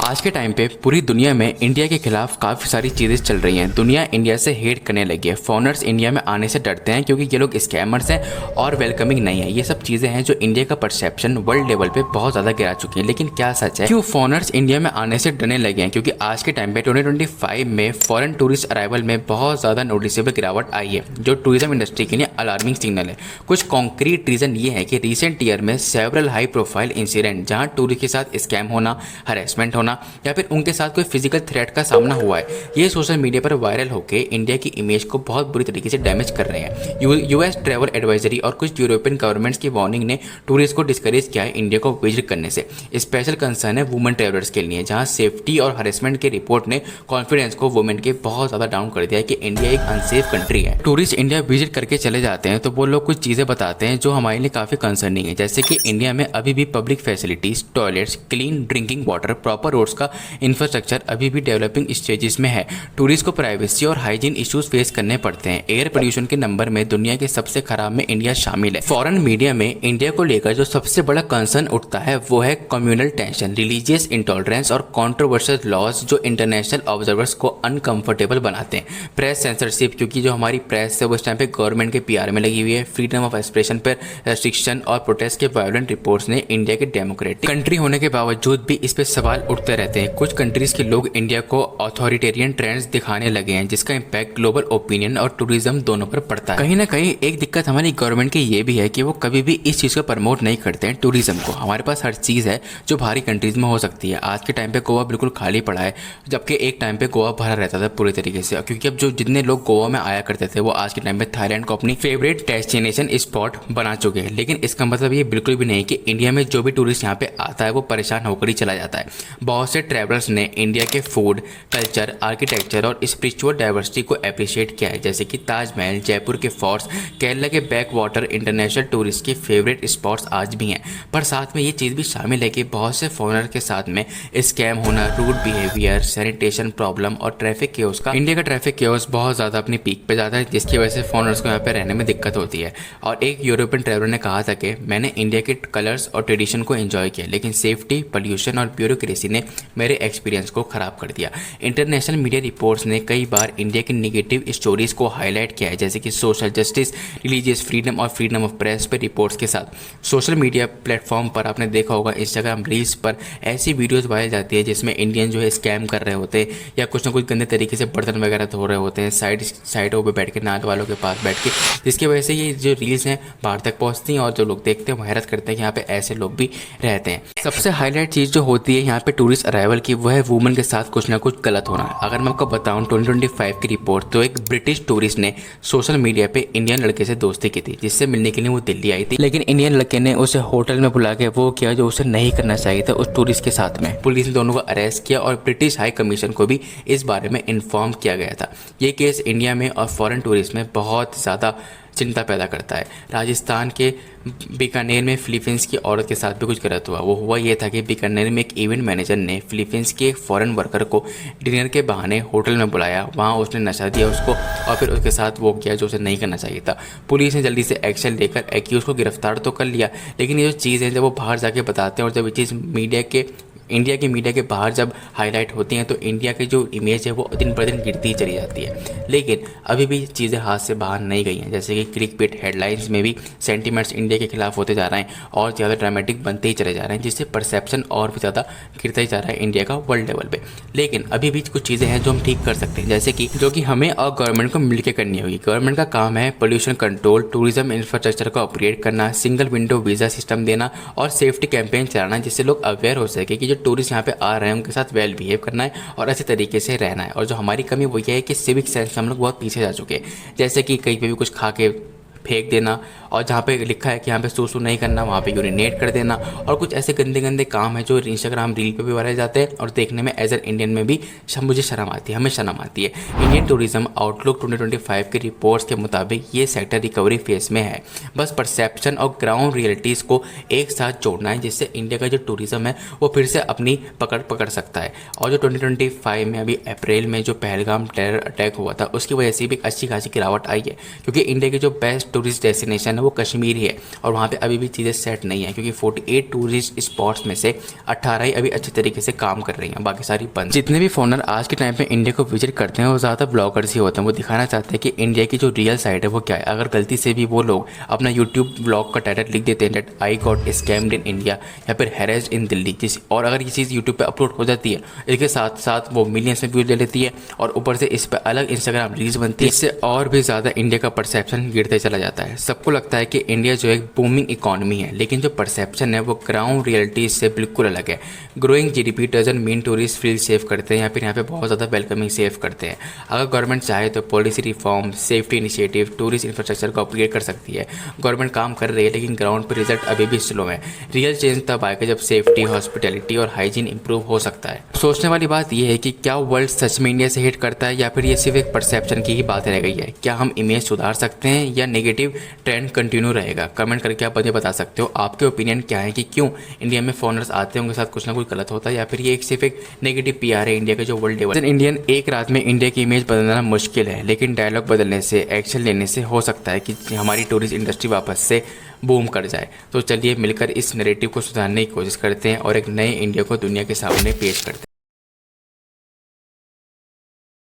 आज के टाइम पे पूरी दुनिया में इंडिया के खिलाफ काफ़ी सारी चीज़ें चल रही हैं। दुनिया इंडिया से हेट करने लगी है। फॉरेनर्स इंडिया में आने से डरते हैं क्योंकि ये लोग स्कैमर्स हैं और वेलकमिंग नहीं है। ये सब चीज़ें हैं जो इंडिया का परसेप्शन वर्ल्ड लेवल पे बहुत ज़्यादा गिरा चुकी है। लेकिन क्या सच है? क्यों फॉरेनर्स इंडिया में आने से डरने लगे हैं? क्योंकि आज के टाइम पे 2025 में फॉरेन टूरिस्ट अराइवल में बहुत ज़्यादा नोटिसेबल गिरावट आई है, जो टूरिज्म इंडस्ट्री के लिए अलार्मिंग सिग्नल है। कुछ कॉन्क्रीट रीज़न ये है कि रिसेंट ईयर में सेवरल हाई प्रोफाइल इंसिडेंट जहाँ टूरिस्ट के साथ स्कैम होना, हरेसमेंट होना या फिर उनके साथ कोई फिजिकल थ्रेट का सामना हुआ है, ये सोशल मीडिया पर वायरल होकर इंडिया की इमेज को बहुत बुरी तरीके से डैमेज कर रहे हैं। यूएस ट्रैवल एडवाइजरी और कुछ यूरोपियन गवर्नमेंट्स की वार्निंग ने टूरिस्ट को डिस्करेज किया है इंडिया को विजिट करने से। स्पेशल कंसर्न है वुमेन ट्रैवलर्स के लिए, जहां सेफ्टी और हरेसमेंट की रिपोर्ट ने कॉन्फिडेंस को वुमेन के बहुत ज़्यादा डाउन कर दिया है कि इंडिया एक अनसेफ कंट्री है। टूरिस्ट इंडिया विजिट करके चले जाते हैं तो वो लोग कुछ चीज़ें बताते हैं जो हमारे लिए काफ़ी कंसर्निंग है, जैसे कि इंडिया में अभी भी public facilities, toilets, clean drinking water, proper roads का इंफ्रास्ट्रक्चर अभी भी डेवलपिंग स्टेजेस में है। टूरिस्ट को प्राइवेसी और हाइजीन इश्यूज फेस करने पड़ते हैं। एयर पोल्यूशन के नंबर में दुनिया के सबसे खराब में इंडिया शामिल है। फॉरेन मीडिया में इंडिया को लेकर जो सबसे बड़ा कंसर्न उठता है वो है कम्युनल टेंशन, रिलीजियस इंटॉलरेंस और कंट्रोवर्शियल लॉज जो इंटरनेशनल ऑब्जर्वर्स को अनकंफर्टेबल बनाते हैं। प्रेस सेंसरशिप, क्योंकि जो हमारी प्रेस है वो इस टाइम पे गवर्नमेंट के पीआर में लगी हुई है। फ्रीडम ऑफ एक्सप्रेशन पर रेस्ट्रिक्शन और प्रोटेस्ट के वायलेंट रिपोर्ट्स ने इंडिया के डेमोक्रेटिक कंट्री होने के बावजूद भी इस पे सवाल उठते रहते हैं। कुछ कंट्रीज के लोग इंडिया को ऑथोरिटेरियन ट्रेंड्स दिखाने लगे हैं, जिसका इंपैक्ट ग्लोबल ओपिनियन और टूरिज्म दोनों पर पड़ता है। कहीं ना कहीं एक दिक्कत हमारी गवर्नमेंट की ये भी है कि वो कभी भी इस चीज़ को प्रमोट नहीं करते हैं टूरिज्म को। हमारे पास हर चीज़ है जो बाहरी कंट्रीज में हो सकती है। आज के टाइम पे गोवा बिल्कुल खाली पड़ा है, जबकि एक टाइम पे गोवा भरा रहता था पूरी तरीके से, क्योंकि अब जो जितने लोग गोवा में आया करते थे वो आज के टाइम पे थाईलैंड को अपनी फेवरेट डेस्टिनेशन स्पॉट बना चुके हैं। लेकिन इसका मतलब ये बिल्कुल भी नहीं कि इंडिया में जो भी टूरिस्ट यहाँ पे आता है वो परेशान होकर ही चला जाता है। बहुत से ट्रैवलर्स ने इंडिया के फूड, कल्चर, आर्किटेक्चर और स्पिरिचुअल डाइवर्सिटी को अप्रिशिएट किया है, जैसे कि ताजमहल, जयपुर के फोर्ट्स, केरला के बैक वाटर इंटरनेशनल टूरिस्ट के फेवरेट स्पॉट्स आज भी हैं। पर साथ में ये चीज़ भी शामिल है कि बहुत से फॉरेनर के साथ में स्कैम होना, रूड बिहेवियर, सैनिटेशन प्रॉब्लम और ट्रैफिक केओस का। इंडिया का ट्रैफिक केओस बहुत ज़्यादा अपनी पीक पे जाता है, जिसकी वजह से फॉरेनर्स को यहाँ पे रहने में दिक्कत होती है। और एक यूरोपियन ट्रैवलर ने कहा था कि मैंने इंडिया के कलर्स और ट्रेडिशन को एंजॉय किया, लेकिन सेफ्टी, पोल्यूशन और ब्यूरोक्रेसी ने मेरे एक्सपीरियंस को ख़राब कर दिया। इंटरनेशनल मीडिया रिपोर्ट्स ने कई बार इंडिया की निगेटिव स्टोरीज को हाईलाइट किया है, जैसे कि सोशल जस्टिस, रिलीजियस फ्रीडम और फ्रीडम ऑफ प्रेस पर रिपोर्ट्स के साथ। सोशल मीडिया प्लेटफॉर्म पर आपने देखा होगा, इंस्टाग्राम रील्स पर ऐसी वीडियोस वायरल जाती है जिसमें इंडियन जो है स्कैम कर रहे होते हैं या कुछ ना कुछ गंदे तरीके से बर्तन वगैरह धो रहे होते हैं साइडों पर बैठ के, नाल वालों के पास बैठ के, जिसकी वजह से ये जो रील्स हैं बाहर तक पहुँचती हैं और जो लोग देखते हैं वो हैरत करते हैं कि यहाँ पे ऐसे लोग भी रहते हैं। सबसे हाईलाइट चीज़ जो होती है यहाँ पे टूरिस्ट अराइवल की वो है वुमेन के साथ कुछ ना कुछ गलत होना। अगर मैं आपको बताऊं 2025 की रिपोर्ट, तो एक ब्रिटिश टूरिस्ट ने सोशल मीडिया पे इंडियन लड़के से दोस्ती की थी, जिससे मिलने के लिए वो दिल्ली आई थी, लेकिन इंडियन लड़के ने उसे होटल में बुला के वो किया जो उसे नहीं करना चाहिए था उस टूरिस्ट के साथ में। पुलिस ने दोनों को अरेस्ट किया और ब्रिटिश हाई कमीशन को भी इस बारे में इन्फॉर्म किया गया था। ये केस इंडिया में और फॉरेन टूरिस्ट में बहुत ज़्यादा चिंता पैदा करता है। राजस्थान के बीकानेर में फिलीपींस की औरत के साथ भी कुछ गलत हुआ। वो हुआ ये था कि बीकानेर में एक इवेंट मैनेजर ने फिलीपींस के एक फॉरेन वर्कर को डिनर के बहाने होटल में बुलाया। वहाँ उसने नशा दिया उसको और फिर उसके साथ वो किया जो उसे नहीं करना चाहिए था। पुलिस ने जल्दी से एक्शन लेकर एक्यूज को गिरफ्तार तो कर लिया, लेकिन ये जो चीज़ है जब वो बाहर जाके बताते हैं और जब ये चीज़ इंडिया के मीडिया के बाहर जब हाईलाइट होती हैं तो इंडिया की जो इमेज है वो दिन पर दिन गिरती ही चली जाती है। लेकिन अभी भी चीज़ें हाथ से बाहर नहीं गई हैं, जैसे कि क्लिकबेट हेडलाइंस में भी सेंटीमेंट्स इंडिया के खिलाफ होते जा रहे हैं और ज़्यादा ड्रामेटिक बनते ही चले जा रहे हैं, जिससे परसेप्शन और भी ज़्यादा गिरता ही जा रहा है इंडिया का वर्ल्ड लेवल पर। लेकिन अभी भी कुछ चीज़ें हैं जो हम ठीक कर सकते हैं, जैसे कि जो कि हमें और गवर्नमेंट को मिलकर करनी होगी। गवर्नमेंट का काम है पोल्यूशन कंट्रोल, टूरिज्म इंफ्रास्ट्रक्चर को अपग्रेड करना, सिंगल विंडो वीज़ा सिस्टम देना और सेफ्टी कैंपेन चलाना, जिससे लोग अवेयर हो सके कि जो टूरिस्ट यहाँ पे आ रहे हैं उनके साथ वेल बिहेव करना है और अच्छे तरीके से रहना है। और जो हमारी कमी वो ये है कि सिविक सेंस हम लोग बहुत पीछे जा चुके हैं, जैसे कि कहीं पे भी कुछ खा के फेंक देना और जहाँ पे लिखा है कि यहाँ पे सूसू नहीं करना वहाँ पे यूरिनेट कर देना और कुछ ऐसे गंदे गंदे काम है जो इंस्टाग्राम रील पे भी वायरल जाते हैं और देखने में एज एन इंडियन में भी मुझे शर्म आती है, हमें शर्म आती है। इंडियन टूरिज्म आउटलुक 2025 की रिपोर्ट्स के मुताबिक ये सेक्टर रिकवरी फेज में है। बस परसेप्शन और ग्राउंड रियलिटीज़ को एक साथ जोड़ना है, जिससे इंडिया का जो टूरिज्म है वो फिर से अपनी पकड़ सकता है। और जो 2025 में अभी अप्रैल में जो पहलगाम टेरर अटैक हुआ था उसकी वजह से भी अच्छी खासी गिरावट आई है, क्योंकि इंडिया के जो बेस्ट टूरिस्ट डेस्टिनेशन है वो कश्मीर ही है और वहाँ पे अभी भी चीज़ें सेट नहीं है, क्योंकि 48 टूरिस्ट स्पॉट्स में से 18 ही अभी अच्छे तरीके से काम कर रही हैं, बाकी सारी बंद। जितने भी फॉरनर आज के टाइम पे इंडिया को विजिट करते हैं वो ज़्यादा ब्लॉगर्स ही होते हैं। वो दिखाना चाहते हैं कि इंडिया की जो रियल साइड है वो क्या है। अगर गलती से भी वो लोग अपना यूट्यूब ब्लॉग का टाइटल लिख देते हैं that I got scammed in India या फिर हैरेस्ड इन दिल्ली, और अगर ये चीज़ यूट्यूब पे अपलोड हो जाती है, इसके साथ साथ वो मिलियंस में व्यूज ले लेती है और ऊपर से इस पर अलग इंस्टाग्राम रील्स बनती है, इससे और भी ज़्यादा इंडिया का परसेप्शन गिरते चला जाता है। सबको लगता है कि इंडिया जो एक बूमिंग इकॉनमी है, लेकिन जो परसेप्शन है वो ग्राउंड रियलिटी से बिल्कुल अलग है। Growing GDP doesn't mean tourist feel safe करते हैं या फिर यहाँ पे बहुत ज़्यादा वेलकमिंग सेफ करते हैं। अगर गवर्नमेंट चाहे तो policy reform, safety initiative, tourist infrastructure को अपग्रेड कर सकती है। गवर्नमेंट काम कर रही है लेकिन ग्राउंड पर रिजल्ट अभी भी स्लो है। रियल चेंज तब आएगा जब सेफ्टी, हॉस्पिटैलिटी और हाइजीन इंप्रूव हो सकता है। सोचने वाली बात यह है कि क्या वर्ल्ड सच में इंडिया से हेट करता है या फिर ये सिर्फ एक परसेप्शन की ही बात रह गई है। क्या हम इमेज सुधार सकते हैं या नेगेटिव ट्रेंड कंटिन्यू रहेगा? कमेंट करके आप मुझे बता सकते हो आपके ओपिनियन क्या है कि क्यों इंडिया में फॉरनर्स आते हैं उनके साथ कुछ ना कुछ गलत होता है या फिर ये एक सिर्फ एक नेगेटिव पीआर है इंडिया के जो वर्ल्ड लेवल। इंडियन एक रात में इंडिया की इमेज बदलना मुश्किल है, लेकिन डायलॉग बदलने से, एक्शन लेने से हो सकता है कि हमारी टूरिस्ट इंडस्ट्री वापस से बूम कर जाए। तो चलिए मिलकर इस नैरेटिव को सुधारने की कोशिश करते हैं और एक नए इंडिया को दुनिया के सामने पेश करते हैं।